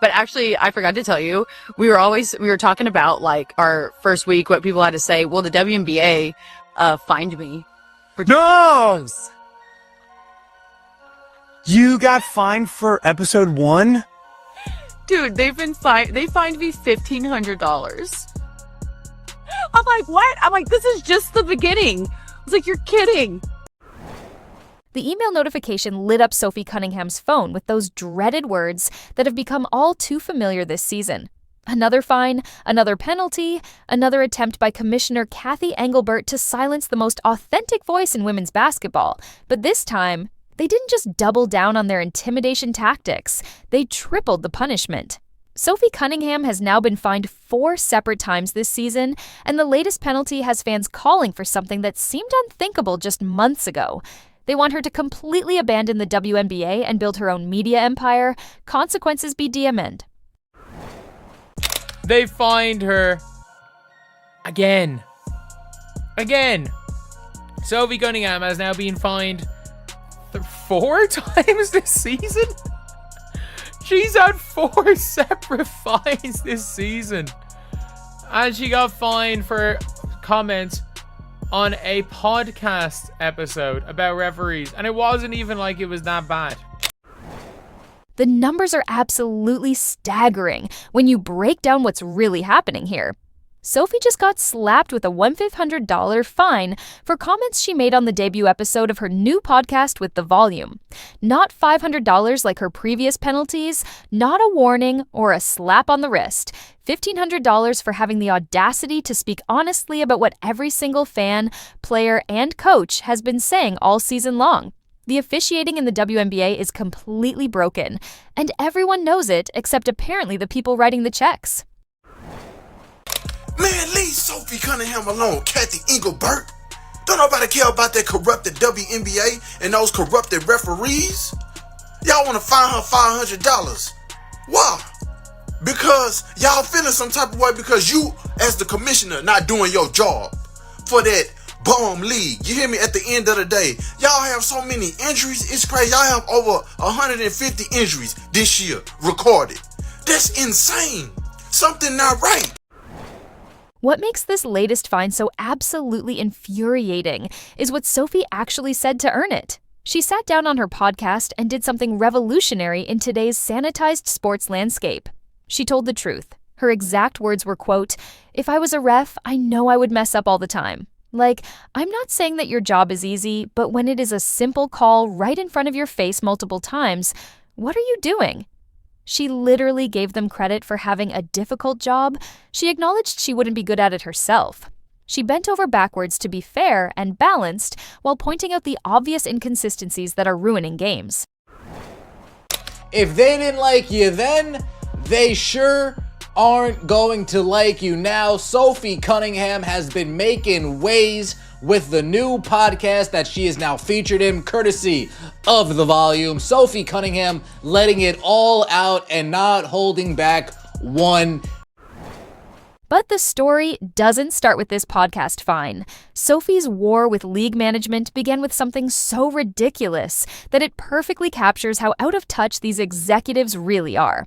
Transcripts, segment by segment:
But actually, I forgot to tell you, we were talking about like our first week, what people had to say. Well, the WNBA fined me for No! You got fined for episode 1? Dude, they fined me $1,500. I'm like, what? I'm like, this is just the beginning. I was like, you're kidding. The email notification lit up Sophie Cunningham's phone with those dreaded words that have become all too familiar this season. Another fine, another penalty, another attempt by Commissioner Kathy Engelbert to silence the most authentic voice in women's basketball. But this time, they didn't just double down on their intimidation tactics, they tripled the punishment. Sophie Cunningham has now been fined 4 separate times this season, and the latest penalty has fans calling for something that seemed unthinkable just months ago. They want her to completely abandon the WNBA and build her own media empire. Consequences be DM'd. They fined her again. Sophie Cunningham has now been fined 4 times this season. She's had 4 separate fines this season. And she got fined for comments on a podcast episode about referees. And it wasn't even like it was that bad. The numbers are absolutely staggering when you break down what's really happening here. Sophie just got slapped with a $1,500 fine for comments she made on the debut episode of her new podcast with The Volume. Not $500 like her previous penalties, not a warning or a slap on the wrist. $1,500 for having the audacity to speak honestly about what every single fan, player, and coach has been saying all season long. The officiating in the WNBA is completely broken, and everyone knows it except apparently the people writing the checks. Man, leave Sophie Cunningham alone, Kathy Engelbert. Don't nobody care about that corrupted WNBA and those corrupted referees. Y'all want to fine her $500. Why? Because y'all feeling some type of way because you, as the commissioner, not doing your job for that bum league. You hear me? At the end of the day, y'all have so many injuries. It's crazy. Y'all have over 150 injuries this year recorded. That's insane. Something not right. What makes this latest fine so absolutely infuriating is what Sophie actually said to earn it. She sat down on her podcast and did something revolutionary in today's sanitized sports landscape. She told the truth. Her exact words were, quote, "If I was a ref, I know I would mess up all the time. Like, I'm not saying that your job is easy, but when it is a simple call right in front of your face multiple times, what are you doing?" She literally gave them credit for having a difficult job. She acknowledged she wouldn't be good at it herself. She bent over backwards to be fair and balanced while pointing out the obvious inconsistencies that are ruining games. If they didn't like you then, they sure aren't going to like you now. Sophie Cunningham has been making waves with the new podcast that she is now featured in, courtesy of The Volume. Sophie Cunningham letting it all out and not holding back one. But the story doesn't start with this podcast fine. Sophie's war with league management began with something so ridiculous that it perfectly captures how out of touch these executives really are.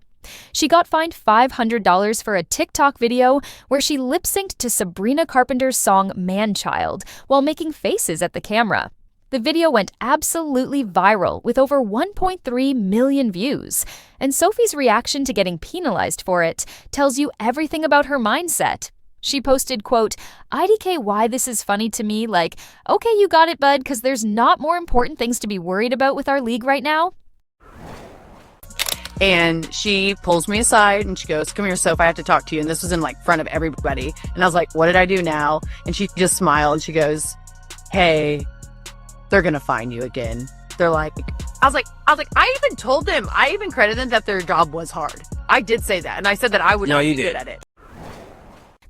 She got fined $500 for a TikTok video where she lip-synced to Sabrina Carpenter's song Man-Child while making faces at the camera. The video went absolutely viral with over 1.3 million views, and Sophie's reaction to getting penalized for it tells you everything about her mindset. She posted, quote, "IDK why this is funny to me, like, okay, you got it, bud, because there's not more important things to be worried about with our league right now." And she pulls me aside and she goes, "Come here, Soph, I have to talk to you." And this was in like front of everybody. And I was like, "What did I do now?" And she just smiled. She goes, "Hey, they're going to fine you again." They're like, I was like, I even told them, I even credited them that their job was hard. I did say that. And I said that I would not be good at it.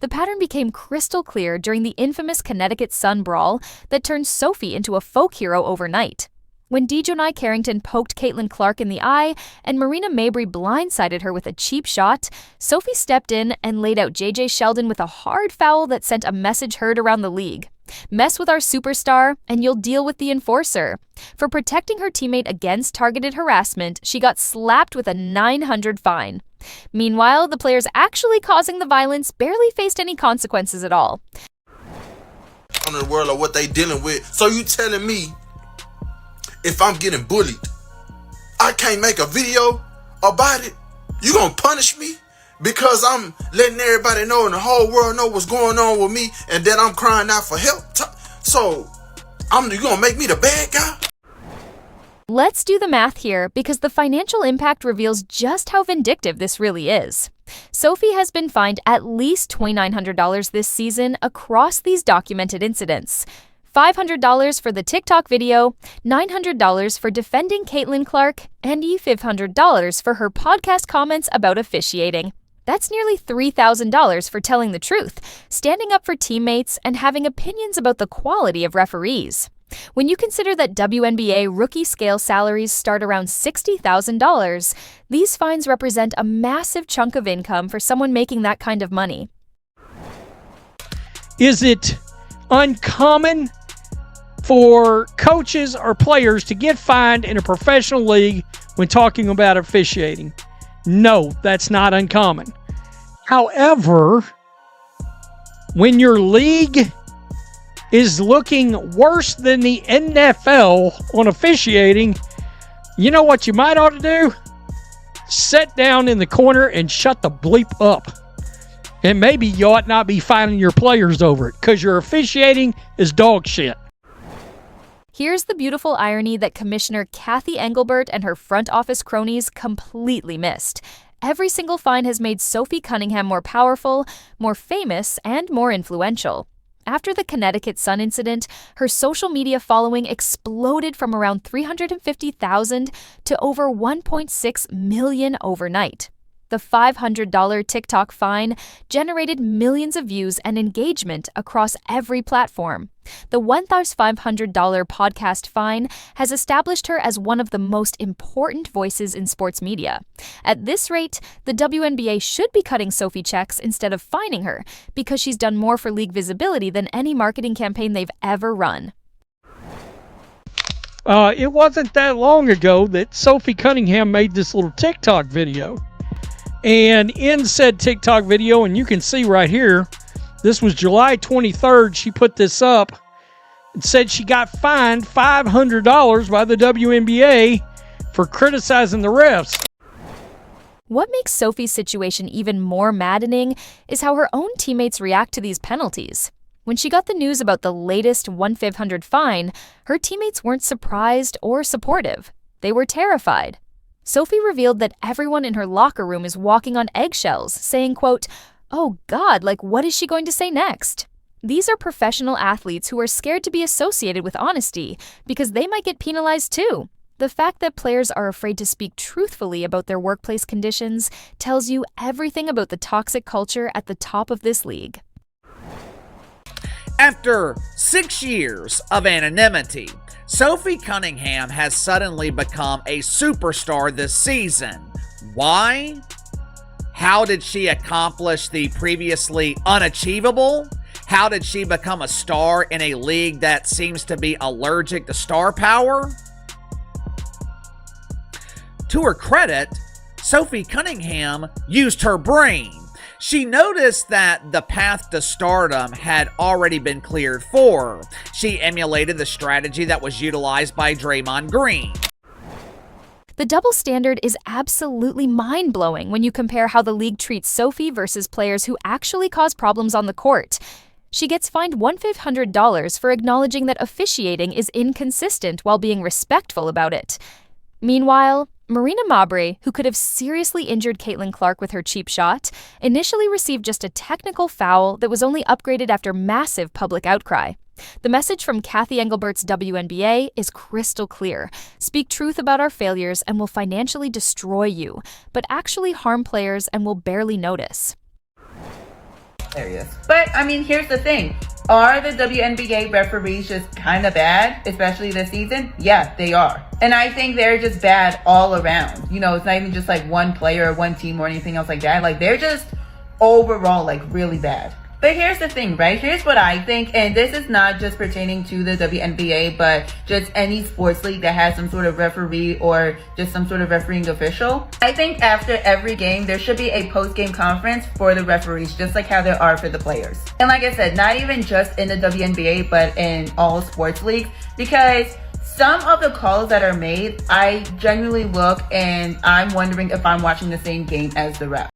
The pattern became crystal clear during the infamous Connecticut Sun brawl that turned Sophie into a folk hero overnight. When Dejonai Carrington poked Caitlin Clark in the eye and Marina Mabrey blindsided her with a cheap shot, Sophie stepped in and laid out JJ Sheldon with a hard foul that sent a message heard around the league. Mess with our superstar, and you'll deal with the enforcer. For protecting her teammate against targeted harassment, she got slapped with a $900 fine. Meanwhile, the players actually causing the violence barely faced any consequences at all. In the world of what they dealing with. So you telling me if I'm getting bullied, I can't make a video about it? You gonna punish me because I'm letting everybody know and the whole world know what's going on with me and that I'm crying out for help? So you gonna make me the bad guy? Let's do the math here because the financial impact reveals just how vindictive this really is. Sophie has been fined at least $2,900 this season across these documented incidents. $500 for the TikTok video, $900 for defending Caitlin Clark, and $500 for her podcast comments about officiating. That's nearly $3,000 for telling the truth, standing up for teammates, and having opinions about the quality of referees. When you consider that WNBA rookie-scale salaries start around $60,000, these fines represent a massive chunk of income for someone making that kind of money. Is it uncommon for coaches or players to get fined in a professional league when talking about officiating? No, that's not uncommon. However, when your league is looking worse than the NFL on officiating, you know what you might ought to do? Sit down in the corner and shut the bleep up. And maybe you ought not be fining your players over it because your officiating is dog shit. Here's the beautiful irony that Commissioner Cathy Engelbert and her front office cronies completely missed. Every single fine has made Sophie Cunningham more powerful, more famous, and more influential. After the Connecticut Sun incident, her social media following exploded from around 350,000 to over 1.6 million overnight. The $500 TikTok fine generated millions of views and engagement across every platform. The $1,500 podcast fine has established her as one of the most important voices in sports media. At this rate, the WNBA should be cutting Sophie checks instead of fining her because she's done more for league visibility than any marketing campaign they've ever run. It wasn't that long ago that Sophie Cunningham made this little TikTok video. And in said TikTok video, and you can see right here, this was July 23rd, she put this up and said she got fined $500 by the WNBA for criticizing the refs. What makes Sophie's situation even more maddening is how her own teammates react to these penalties. When she got the news about the latest $1,500 fine, her teammates weren't surprised or supportive. They were terrified. Sophie revealed that everyone in her locker room is walking on eggshells, saying, quote, "Oh God, like what is she going to say next?" These are professional athletes who are scared to be associated with honesty because they might get penalized too. The fact that players are afraid to speak truthfully about their workplace conditions tells you everything about the toxic culture at the top of this league. After 6 years of anonymity, Sophie Cunningham has suddenly become a superstar this season. Why? How did she accomplish the previously unachievable? How did she become a star in a league that seems to be allergic to star power? To her credit, Sophie Cunningham used her brain. She noticed that the path to stardom had already been cleared for her. She emulated the strategy that was utilized by Draymond Green. The double standard is absolutely mind-blowing when you compare how the league treats Sophie versus players who actually cause problems on the court. She gets fined $1,500 for acknowledging that officiating is inconsistent while being respectful about it. Meanwhile, Marina Mabre, who could have seriously injured Caitlin Clark with her cheap shot, initially received just a technical foul that was only upgraded after massive public outcry. The message from Cathy Engelbert's WNBA is crystal clear. Speak truth about our failures and we'll financially destroy you, but actually harm players and will barely notice. But, I mean, here's the thing. Are the WNBA referees just kind of bad, especially this season? Yeah, they are. And I think they're just bad all around. You know, it's not even just like one player or one team or anything else like that. Like, they're just overall, like, really bad. But here's the thing, right? Here's what I think, and this is not just pertaining to the WNBA, but just any sports league that has some sort of referee or just some sort of refereeing official. I think after every game, there should be a post-game conference for the referees, just like how there are for the players. And like I said, not even just in the WNBA, but in all sports leagues, because some of the calls that are made, I genuinely look and I'm wondering if I'm watching the same game as the ref.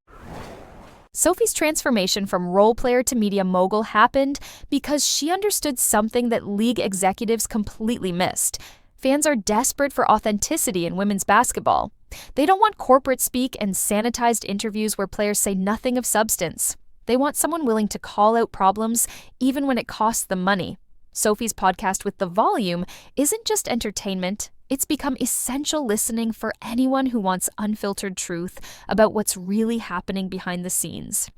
Sophie's transformation from role player to media mogul happened because she understood something that league executives completely missed. Fans are desperate for authenticity in women's basketball. They don't want corporate speak and sanitized interviews where players say nothing of substance. They want someone willing to call out problems, even when it costs them money. Sophie's podcast with The Volume isn't just entertainment. It's become essential listening for anyone who wants unfiltered truth about what's really happening behind the scenes.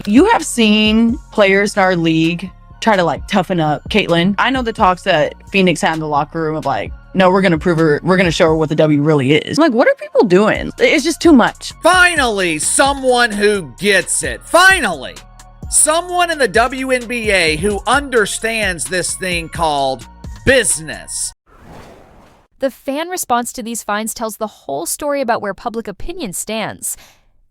You have seen players in our league try to like toughen up Caitlin. I know the talks that Phoenix had in the locker room of like, no, we're going to prove her, we're going to show her what the W really is. I'm like, what are people doing? It's just too much. Finally, someone who gets it. Finally, someone in the WNBA who understands this thing called business. The fan response to these fines tells the whole story about where public opinion stands.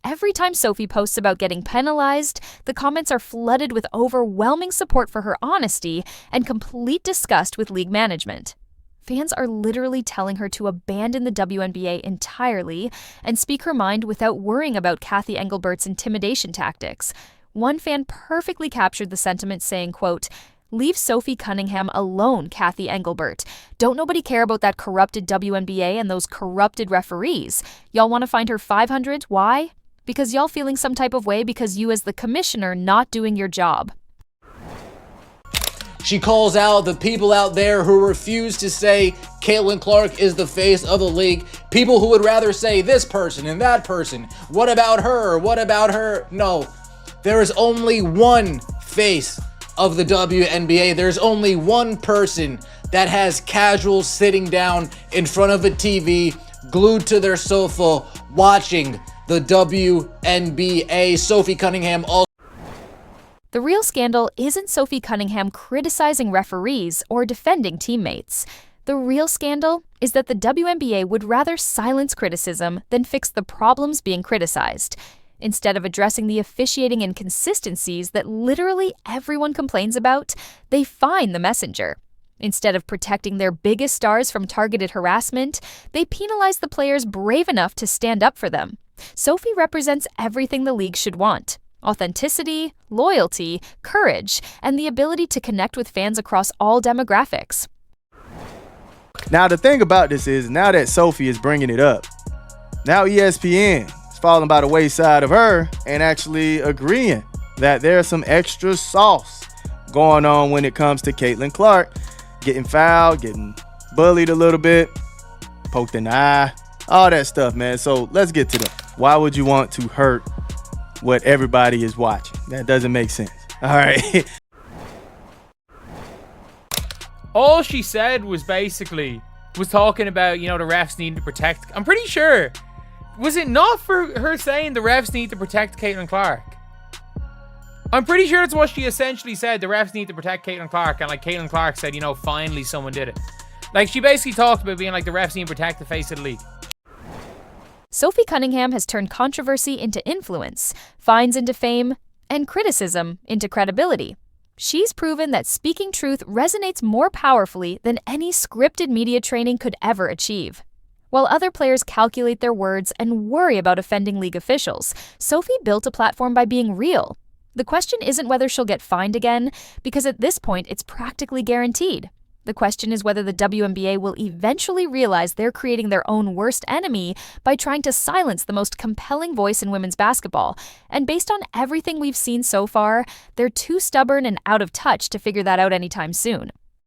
Every time Sophie posts about getting penalized, the comments are flooded with overwhelming support for her honesty and complete disgust with league management. Fans are literally telling her to abandon the WNBA entirely and speak her mind without worrying about Cathy Engelbert's intimidation tactics. One fan perfectly captured the sentiment saying, quote, "Leave Sophie Cunningham alone, Cathy Engelbert. Don't nobody care about that corrupted WNBA and those corrupted referees. Y'all want to find her 500? Why? Because y'all feeling some type of way because you as the commissioner not doing your job." She calls out the people out there who refuse to say Caitlin Clark is the face of the league. People who would rather say this person and that person. What about her? What about her? No, there is only one face of the WNBA. There's only one person that has casuals sitting down in front of a TV, glued to their sofa, watching the WNBA. Sophie Cunningham also. The real scandal isn't Sophie Cunningham criticizing referees or defending teammates. The real scandal is that the WNBA would rather silence criticism than fix the problems being criticized. Instead of addressing the officiating inconsistencies that literally everyone complains about, they fine the messenger. Instead of protecting their biggest stars from targeted harassment, they penalize the players brave enough to stand up for them. Sophie represents everything the league should want: authenticity, loyalty, courage, and the ability to connect with fans across all demographics. Now, the thing about this is, now that Sophie is bringing it up, now ESPN is falling by the wayside of her and actually agreeing that there's some extra sauce going on when it comes to Caitlin Clark getting fouled, getting bullied a little bit, poked in the eye, all that stuff, man. So let's get to that. Why would you want to hurt what everybody is watching? That doesn't make sense. All right. All she said was talking about, the refs needing to protect. I'm pretty sure. Was it not for her saying the refs need to protect Caitlin Clark? I'm pretty sure that's what she essentially said. The refs need to protect Caitlin Clark. And Caitlin Clark said, finally someone did it. She basically talked about being the refs need to protect the face of the league. Sophie Cunningham has turned controversy into influence, fines into fame, and criticism into credibility. She's proven that speaking truth resonates more powerfully than any scripted media training could ever achieve. While other players calculate their words and worry about offending league officials, Sophie built a platform by being real. The question isn't whether she'll get fined again, because at this point it's practically guaranteed. The question is whether the WNBA will eventually realize they're creating their own worst enemy by trying to silence the most compelling voice in women's basketball. And based on everything we've seen so far, they're too stubborn and out of touch to figure that out anytime soon.